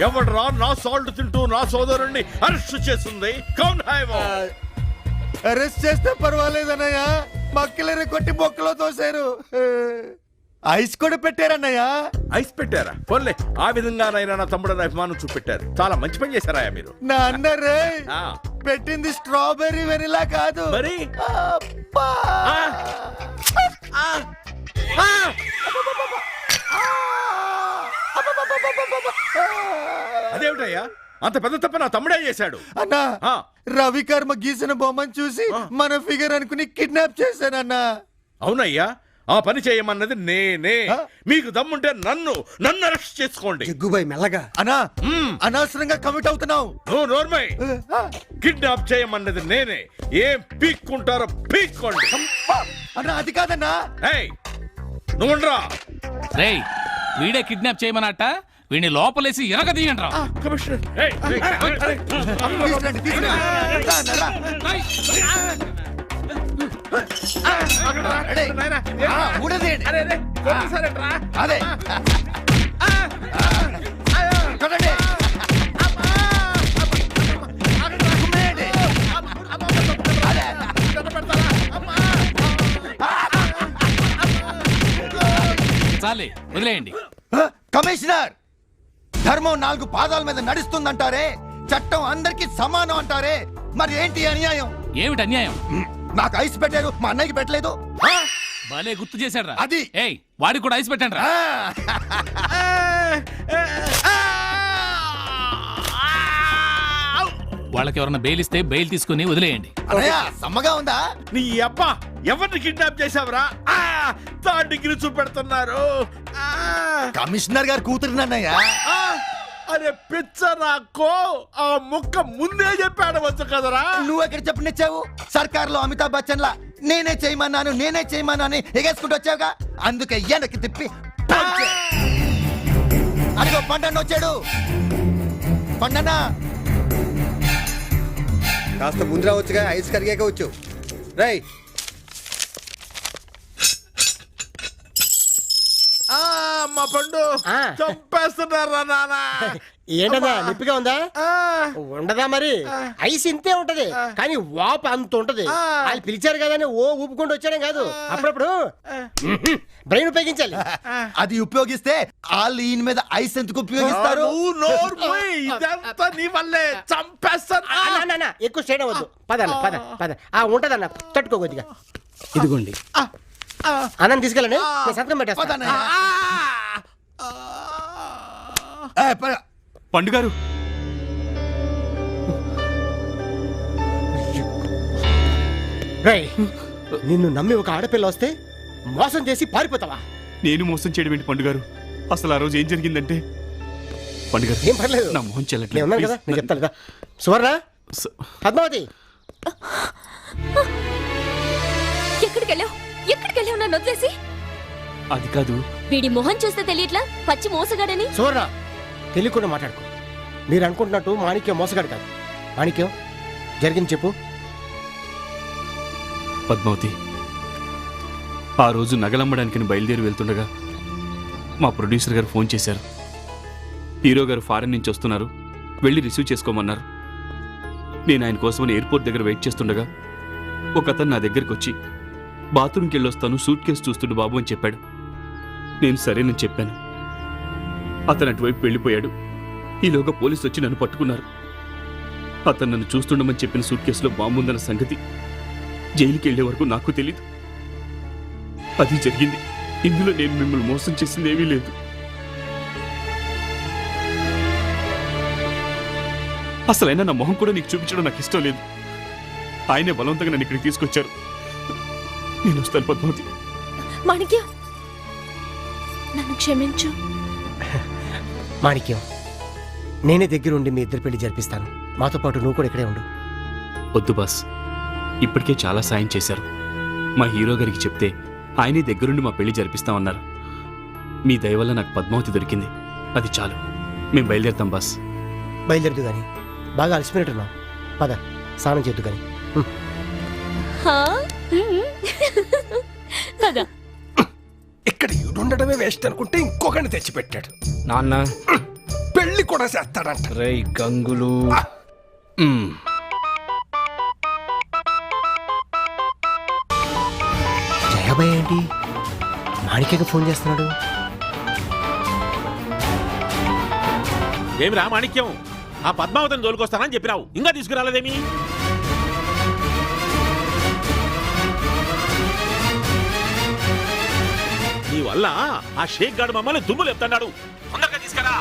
ఎవడ్రా నా సాల్ట్ తింటూ నా సోదరుణ్ణి అరెస్ట్ చేస్తుంది? కౌన్ హై వో? అరెస్ట్ చేస్తే పర్వాలేదన్నయ్య, మక్కలరే కొట్టి బొక్కలో తోసారు. ఐస్ కూడా పెట్టారన్నయ్య. ఐస్ పెట్టారా? పోన్లే, ఆ విధంగానైనా నా తమ్ముడని అభిమానం చూపెట్టారు. చాలా మంచి పని చేశారా మీరు. నా అన్నరే ఆ, పెట్టింది స్ట్రాబెర్రీ వెనిలా కాదు. మరి అబ్బా! ఆ, ఆ, ఆ. అదేమిటయ్యా, అంత పెద్ద తప్ప నా తమ్ముడే చేశాడు. అన్నా, ఆ, రవికర్మ గీసిన బొమ్మను చూసి మన ఫిగర్ అనుకుని కిడ్నాప్ చేశానన్నా. అవునయ్యా, ఆ పని చేయమన్నది నేనే. మీకు దమ్ముంటే నన్ను అరెస్ట్ చేసుకోండి. జగ్గుబాయ్ మెల్లగా. అన్నా, అనవసరంగా కమిట్ అవుతున్నావు. నువ్వు నోర్మై. కిడ్నాప్ చేయమన్నది నేనే. ఏం పీక్కుంటారో పీక్కోండి. అన్నా అది కాదన్నా. ఏయ్, నువ్వుండ్రా. రేయ్, వీడే కిడ్నాప్ చేయమన్నట్ట. వీడిని లోపలేసి ఎరగదీయండి రా. కమిషనర్, ఏయ్, తీసుకురండి, తీసుకురండి. రా, అన్నా, రా. రెడీ. ఊడదీయండి. అదే కొట్టండి. కుమ్మేయండి. అదే. చాలే, వదిలేయండి. కమిషనర్, ధర్మం 4 పాదాల మీద నడుస్తుందంటారే, చట్టం అందరికీ సమానం అంటారే, మరి ఏంటి అన్యాయం? ఏమిటి అన్యాయం? నాకు ఐస్ పెట్టారు, మా అన్నయ్యకి పెట్టలేదు. భలే గుర్తు చేశాడు రా. అది. ఏయ్, వాడికి కూడా ఐస్ పెట్టండి రా. వాళ్ళకి ఎవరన్నా బెయిల్ ఇస్తే బెయిల్ తీసుకుని వదిలేయండి. అన్నయ్య, సమ్మగా ఉందా? నీ అబ్బా, ఎవరిని కిడ్నాప్ చేసావురా? Third degree చూపెడుతున్నారు. కమిషనర్ గారు కూతురు అన్నయ్య. అరే పిచ్చ నాకో, ఆ ముక్క ముందే చెప్పాడవచ్చు కదరా. నువ్వు ఎక్కడ చెప్పనిచ్చావు? సర్కార్లో అమితాబ్ బచ్చన్ లా నేనే చేయమన్నాను అని ఎగేసుకుంటూ వచ్చావుగా, అందుకే వెనక్కి తిప్పి పంచే. అదిగో పండన్న వచ్చాడు. పండన్నా, కాస్త ముందు రావచ్చుగా, ఐస్ కరిగాక వచ్చు. రై మా పండు చంపేస్తున్నారా నాన్న? ఏంటదా నిప్పిగా ఉందా? ఉండదా మరి. ఐస్ ఇంతే ఉంటది, కానీ వాపు అంత ఉంటది. వాళ్ళు పిలిచారు కదా అని ఓ ఊపుకుంటూ వచ్చాడే కాదు, అప్పుడప్పుడు బ్రెయిన్ ఉపయోగించాలి. అది ఉపయోగిస్తే వాళ్ళు ఈయన మీద ఐస్ ఎందుకు ఉపయోగిస్తారు? నువ్వు నోరు మూయ్, ఇదంతా నీ వల్లే. చంపేస్తాను. అన్న ఎక్కువ స్టేట్ అవ్వద్దు. పదన్న పద పద. ఉంటదన్న, తట్టుకో కొద్దిగా. ఇదిగోండి అన్నం తీసుకెళ్ళండి, నేను సంతకం పెట్టేస్తాను. పండుగారు, రేయ్, నిన్ను నమ్మి ఒక ఆడపిల్ల వస్తే మోసం చేసి పారిపోతావా? నేను మోసం చేయడం ఏంటి పండుగారు? అసలు ఆ రోజు ఏం జరిగిందంటే, పండుగారు ఏం పర్లేదు, నా మొహం నేను ఉన్నాను కదా, నేను చెప్తాను కదా. సువర్ణ, పద్మావతి, ఎక్కడికెళ్ళావు నన్ను వదిలేసి? అది కాదు, వీడి మొహం చూస్తే తెలియట్లా పచ్చి మోసగాడని. సువర్ణ, తెలియకుండా మాట్లాడుకో. మీరు అనుకుంటున్నట్టు మాణిక్యం మోసగాడు కాదు. మాణిక్యం, జరిగింది చెప్పు. పద్మావతి, ఆ రోజు నగలమ్మడానికి బయలుదేరి వెళ్తుండగా మా ప్రొడ్యూసర్ గారు ఫోన్ చేశారు. హీరో గారు ఫారెన్ నుంచి వస్తున్నారు, వెళ్ళి రిసీవ్ చేసుకోమన్నారు. నేను ఆయన కోసమని ఎయిర్పోర్ట్ దగ్గర వెయిట్ చేస్తుండగా ఒక అతను నా దగ్గరికి వచ్చి, బాత్రూమ్కి వెళ్ళొస్తాను, సూట్ కేసు చూస్తుండు బాబు అని చెప్పాడు. నేను సరేనని చెప్పాను. అతను అటువైపు వెళ్ళిపోయాడు. ఈలోగా పోలీసు వచ్చి నన్ను పట్టుకున్నారు. అతను నన్ను చూస్తుండమని చెప్పిన సూట్ కేసులో బాంబు ఉందన్న సంగతి జైలుకి వెళ్లే వరకు నాకు తెలీదు. అది జరిగింది. ఇందులో నేను మిమ్మల్ని మోసం చేసింది ఏమీ లేదు. అసలైనా నా మొహం కూడా నీకు చూపించడం నాకు ఇష్టం లేదు. ఆయనే బలవంతంగా నన్ను ఇక్కడికి తీసుకొచ్చారు. నేను వస్తాను పద్మావతి. మాణిక్యం, నన్ను క్షమించు. మాణిక్యం, నేనే దగ్గరుండి మీ ఇద్దరు పెళ్లి జరిపిస్తాను. మాతో పాటు నువ్వు కూడా ఇక్కడే ఉండు. వద్దు బాస్, ఇప్పటికే చాలా సాయం చేశారు. మా హీరో గారికి చెప్తే ఆయనే దగ్గరుండి మా పెళ్లి జరిపిస్తామన్నారు. మీ దయ వల్ల నాకు పద్మావతి దొరికింది, అది చాలు. మేము బయలుదేరుతాం బాస్. బయలుదేరదు గాని, బాగా అలసిపోయినట్టున్నావు. పద, స్నానం చేద్దు గాని. ఇక్కడ ఉండడమే వేస్ట్ అనుకుంటే ఇంకొకరిని తెచ్చిపెట్టాడు. నాన్న, పెళ్లి పెళ్లి కూడా చేస్తాడంట. రై గంగులు జయాబాయ్ ఏంటి మాణిక్యకి ఫోన్ చేస్తున్నాడు? ఏమి రా మాణిక్యం, ఆ పద్మావతిని తోలుకొస్తానని చెప్పినావు, ఇంకా తీసుకురాలేదేమి? నీ వల్ల ఆ షేక్ గాడు మమ్మల్ని దుమ్ములు ఎత్తున్నాడు. తొందరగా తీసుకురా.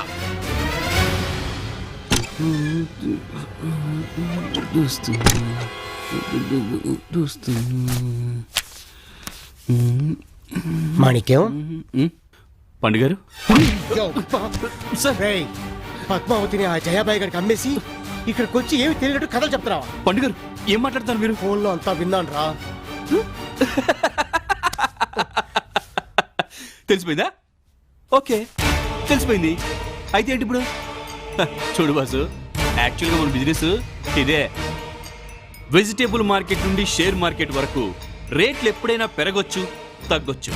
మాణిక్యం పండుగారు రేయ్, పద్మావతిని ఆ జయాబాయి గారికి అమ్మేసి ఇక్కడికి వచ్చి ఏమి తెలియనట్టు కథలు చెప్తున్నావా? పండుగారు ఏం మాట్లాడతారు మీరు? ఫోన్లో అంతా విన్నాను రా. తెలిసిపోయిందా? ఓకే తెలిసిపోయింది. అయితే ఏంటి ఇప్పుడు? చూడు బాసు, యాక్చువల్గా మన బిజినెస్ ఇదే. వెజిటేబుల్ మార్కెట్ నుండి షేర్ మార్కెట్ వరకు రేట్లు ఎప్పుడైనా పెరగొచ్చు, తగ్గొచ్చు,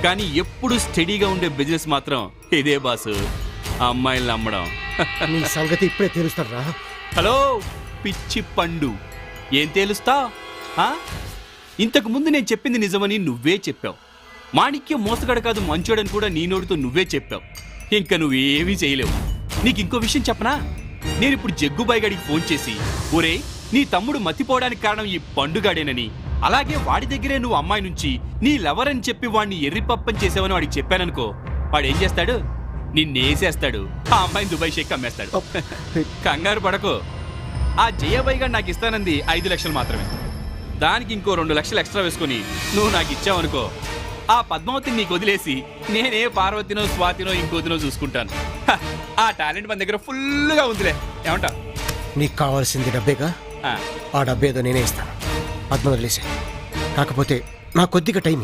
కానీ ఎప్పుడు స్టడీగా ఉండే బిజినెస్ మాత్రం ఇదే బాసు. ఆ అమ్మాయిల్ని అమ్మడం. నీ సంగతి ఇప్పుడే తెలుస్తాడు రా. హలో పిచ్చి పండు, ఏం తేలుస్తా? ఇంతకు ముందు నేను చెప్పింది నిజమని నువ్వే చెప్పావు. మాణిక్యం మోసగాడు కాదు, మంచోడని కూడా నీ నోటితో నువ్వే చెప్పావు. ఇంకా నువ్వేమీ చేయలేవు. నీకు ఇంకో విషయం చెప్పనా? నేను ఇప్పుడు జగ్గుబాయ్ గడికి ఫోన్ చేసి, ఒరే నీ తమ్ముడు మతిపోవడానికి కారణం ఈ పండుగాడేనని, అలాగే వాడి దగ్గరే నువ్వు అమ్మాయి నుంచి నీ లవర్ అని చెప్పి వాడిని ఎర్రిపప్పని చేసావని వాడికి చెప్పాననుకో, వాడు ఏం చేస్తాడు? నిన్నేసేస్తాడు. ఆ అమ్మాయిని దుబాయ్ షేక్ అమ్మేస్తాడు. కంగారు పడకు. ఆ జయబాయ్ గారు నాకు ఇస్తానంది 5 లక్షలు మాత్రమే. దానికి ఇంకో 2 లక్షలు ఎక్స్ట్రా వేసుకుని నువ్వు నాకు ఇచ్చావనుకో, ఆ పద్మావతిని నీకు వదిలేసి నేనే పార్వతినో స్వాతినో ఇంకోతినో చూసుకుంటాను. ఆ టాలెంట్ మన దగ్గర ఫుల్గా ఉందిలే. ఏమంటా? నీకు కావాల్సింది డబ్బేగా? ఆ డబ్బేదో నేనే ఇస్తాను. పద్మ వదిలేసే. కాకపోతే నా కొద్దిగా టైం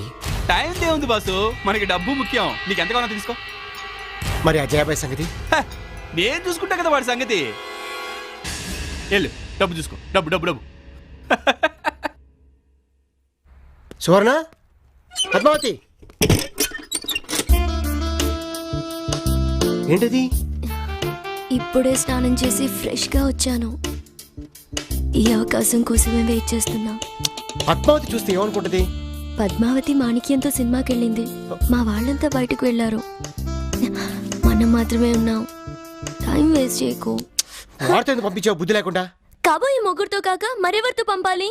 టైం ఉంది బాసు, మనకి డబ్బు ముఖ్యం. నీకు ఎంత కావాలో తీసుకో. మరి ఆ జయాబాయ్ సంగతి నేను చూసుకుంటా కదా వాడి సంగతి. వెళ్ళు, డబ్బు చూసుకో. డబ్బు డబ్బు డబ్బు. సువర్ణ, పద్మావతి, ఏంటిది? ఇప్పుడే స్నానం చేసి ఫ్రెష్గా వచ్చాను. ఈ అవకాశం కోసమే వెయిట్ చేస్తున్నా. పద్మావతి చూస్తే ఏమనుకుంటది? పద్మావతి మాణిక్యంతో సినిమాకి వెళ్ళింది. మా వాళ్ళంతా బయటకు వెళ్ళారు. మనం మాత్రమే ఉన్నాం. టైం వేస్ట్ చేయకు. వాడితో ఎందుకు పంపించావు బుద్ధి లేకుండా? కాబోయే మొగుడుతో కాక మరెవరితో పంపాలి?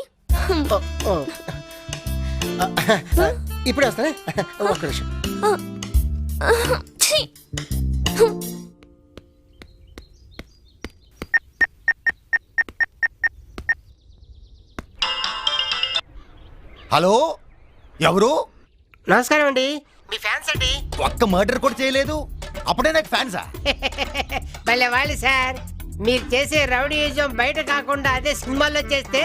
ఇప్పుడే వస్తానే, ఒక్క నిమిషం. ఛీ! హలో, ఎవరు? నమస్కారం అండి, మీ ఫ్యాన్స్ అండి. ఒక్క మర్డర్ కూడా చేయలేదు, అప్పుడే నాకు ఫ్యాన్సా? భలే వాళ్ళు సార్. మీరు చేసే రౌడీయిజం బయట కాకుండా అదే సినిమాల్లో చేస్తే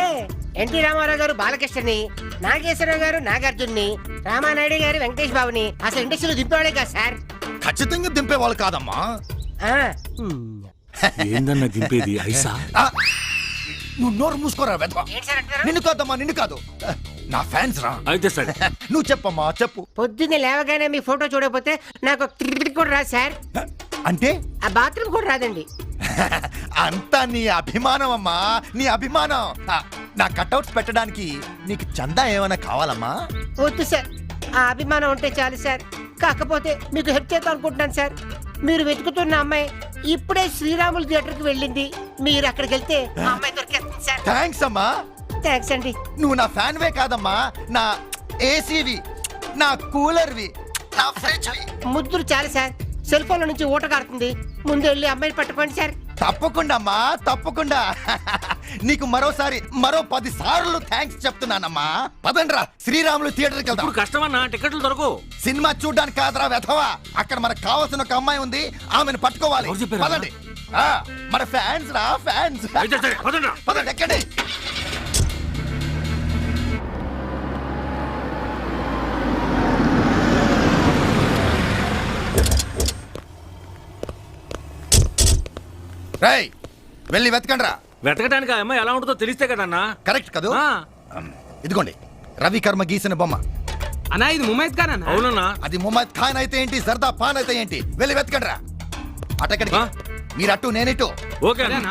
ఎన్టీ రామారావు గారు బాలకృష్ణని, నాగేశ్వరరావు గారు నాగార్జున్ని, రామానాయుడు గారు వెంకటేష్ బాబుని అసలు ఇండస్ట్రీలో దింపేవాడే కదా సార్. ఖచ్చితంగా దింపేవాళ్ళు కాదమ్మా. ఏందన్నా దింపేది? ఐసా? నువ్వు నోరు మూసుకోరా వెధవ. నిన్ను కాదమ్మా, నిన్ను కాదు, నా ఫ్యాన్స్ రా. అయితే సరే, నువ్వు చెప్పమ్మా, చెప్పు. పొద్దున్నే లేవగానే మీ ఫోటో చూడకపోతే నాకు కూడా రాదు సార్. అంటే ఆ బాత్రూమ్ కూడా రాదండి. అంతా నీ అభిమానం అమ్మా, నీ అభిమానం. నా కట్అవుట్స్ పెట్టడానికి నీకు చందా ఏమైనా కావాలమ్మా? వద్దు సార్, ఆ అభిమానం ఉంటే చాలు సార్. కాకపోతే మీకు హెల్ప్ చేద్దాం అనుకుంటున్నాను సార్. మీరు వెతుకుతున్న అమ్మాయి ఇప్పుడే శ్రీరాములు థియేటర్ కి వెళ్ళింది. మీరు అక్కడికి వెళ్తే ఆ అమ్మాయి దొరికేస్తుంది సార్. థ్యాంక్స్ అమ్మా. థ్యాంక్స్ అండి. నువ్వు నా ఫ్యాన్వే కాదమ్మా, నా ఏసీవి, నా కూలర్వి, నా ఫ్రిడ్జ్వి. ముద్దులు చాలు సార్. సెల్ ఫోన్ నుంచి ఊట కారుతుంది. ముందు వెళ్ళి అమ్మాయిని పట్టుకోండి సార్. తప్పకుండా అమ్మా, తప్పకుండా. నీకు మరోసారి మరో 10 సార్లు థ్యాంక్స్ చెప్తున్నానమ్మా. పదండ్రా, శ్రీరాములు థియేటర్కి వెళ్దాం. కష్టమన్నా, టికెట్లు దొరకవు. సినిమా చూడ్డానికి కాదురా వెధవా, అక్కడ మనకు కావాల్సిన ఒక అమ్మాయి ఉంది, ఆమెను పట్టుకోవాలి. పదండి. మన ఫ్యాన్స్ రా, ఫ్యాన్స్. పదండి, ఎక్కండి. రేయ్, వెళ్ళి వెతకండి రా. వెతకడానికి ఆ అమ్మాయి ఎలా ఉంటుందో తెలిస్తే కదన్నా. కరెక్ట్ కదూ? ఇదిగోండి, రవి కర్మ గీసిన బొమ్మ. అన్నా ఇది ముమైద్ ఖాన్ అన్న. అవునన్నా. అది ముమైద్ ఖాన్ అయితే ఏంటి, జర్దా పాన్ అయితే ఏంటి, వెళ్ళి వెతకండి రా. అటెక్కడికి మీరు అటు నేనిటు. ఓకే అన్న.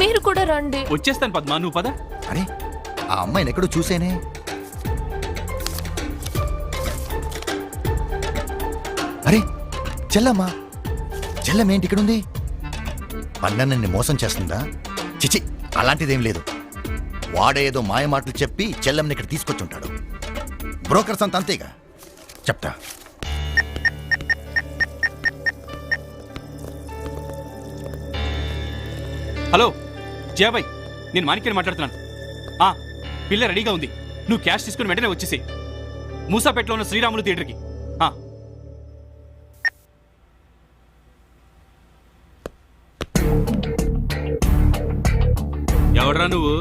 మీరు కూడా రండి. వచ్చేస్తాను పద్మా, నువ్వు పద. అరే ఆ అమ్మాయిని ఎక్కడో చూసేనే. అరే చెల్లమ్మా, చెల్లమ్మేంటి ఇక్కడ ఉంది? పన్నెండుని మోసం చేస్తుందా? చిచి, అలాంటిదేం లేదు. వాడే ఏదో మాయ మాటలు చెప్పి చెల్లెమ్మని ఇక్కడ తీసుకొచ్చుంటాడు. బ్రోకర్స్ అంత అంతేగా. చెప్తా. హలో జయాబాయ్, నేను మాణిక్యని మాట్లాడుతున్నాను. పిల్ల రెడీగా ఉంది, నువ్వు క్యాష్ తీసుకుని వెంటనే వచ్చేసి మూసాపేటలో ఉన్న శ్రీరాములు థియేటర్కి. ఎవడరా నువ్వు?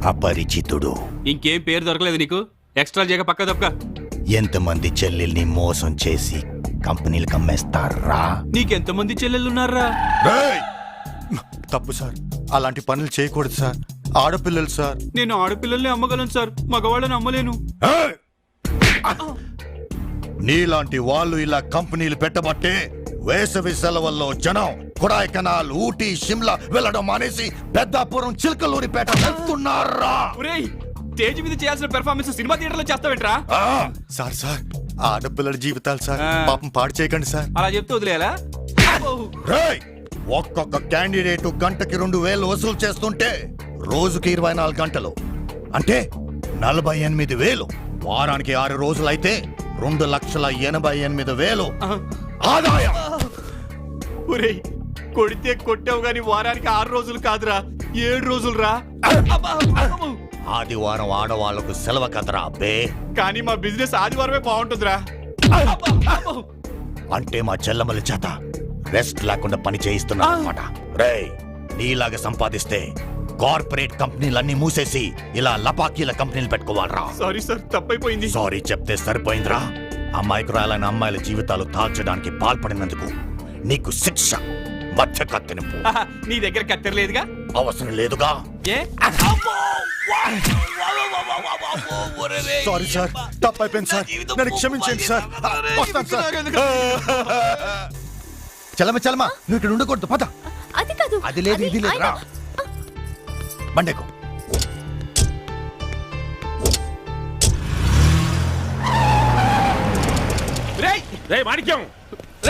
అపరిచితుడు. ఇంకేం పేరు దొరకలేదు నీకు? ఎక్స్ట్రా చేయక పక్క తప్పక. ఎంతమంది చెల్లెల్ని మోసం చేసి కంపెనీలకు అమ్మేస్తారా? నీకెంతమంది చెల్లెళ్ళున్నారా? తప్పు సార్, అలాంటి పనులు చేయకూడదు సార్. ఆడపిల్లలు సార్. నేను ఆడపిల్లల్ని అమ్మగలను సార్, మగవాళ్ళని అమ్మలేను. నీలాంటి వాళ్ళు ఇలా కంపెనీలు పెట్టబట్టే వేసవి సెలవుల్లో జనం కొడైకెనాల్, ఊటీ, షిమ్లా వెళ్ళడం మానేసి పెద్దాపురం, చిలకలూరిపేట వెళ్తున్నారా? స్టేజ్ మీద చేయాల్సిన పెర్ఫార్మెన్స్ సినిమా థియేటర్ లో చేస్తావేంట్రా? సార్ సార్, ఆడపిల్లల జీవితాలు సార్, పాపం పాడు చేయకండి సార్. అలా చెప్తే వదిలేలా? ఒక్కొక్క క్యాండిడేట్ గంటకి 2000 వసూలు చేస్తుంటే రోజుకి 24 గంటలు అంటే 48,000. వారానికి 6 రోజులైతే 2,88,000 ఆదాయం. ఒరేయ్, కొడితే కొట్టావు గాని వారానికి 6 రోజులు కాదురా, 7 రోజులు రా. ఆదివారం ఆడవాళ్లకు సెలవు కదరా అబ్బే. కానీ మా బిజినెస్ ఆదివారమే బాగుంటుందిరా. అంటే మా చెల్లమ్మల చేత రెస్ట్ లేకుండా పని చేయిస్తున్నా అనమాట. రేయ్, నీలాగా సంపాదిస్తే కార్పొరేట్ కంపెనీలన్నీ మూసేసి ఇలా లపాకీల కంపెనీలు పెట్టుకోవాలరా. సారీ సార్, తప్పైపోయింది. సారీ చెప్తే సరిపోయిందిరా. అమాయకురాలైన అమ్మాయిల జీవితాలు తాల్చడానికి పాల్పడినందుకు నీకు శిక్ష మధ్య కత్తినింపు. నీ దగ్గర కత్తెరలేదుగా? అవసరం లేదుగా. ఏ? సారీ సార్, తప్పైపోయింది సార్, నన్ను క్షమించండి సార్. వస్తాను సార్. చలమ చలమ, నువ్వు ఇక్కడ ఉండకూడదు, పద. అది కాదు, అది లేదు, ఇది లేదు, రా బండకు. రే మాణిక్యం,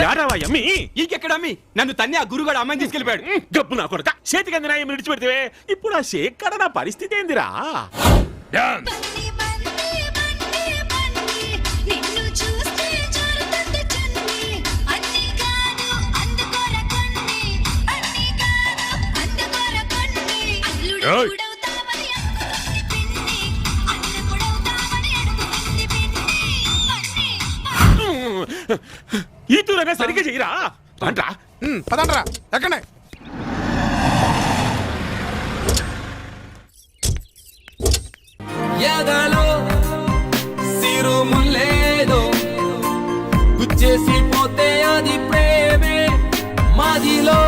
యారావా అమ్మి? ఇంకెక్కడ అమ్మి? నన్ను తన్ని ఆ గురుగాడు అమ్మాయిని తీసుకెళ్ళిపోయాడు. గబ్బు నా కొడక, చేతికి అందిన ఏమి విడిచిపెడితే ఇప్పుడు ఆ శేఖర్ నా పరిస్థితి ఏందిరా? ఈ తూరనే సరిగ్గా చెయ్యరా అంట్రా. పదండ్రా, ఎక్కడే. ఎదలో సిరుములేదో గుచ్చేసి పోతే అది ప్రేమే, మాదిలో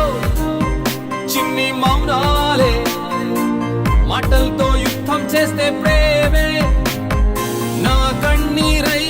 చిన్ని మౌనాలే మాటలతో యుద్ధం చేస్తే ప్రేమే, నా కన్నీరై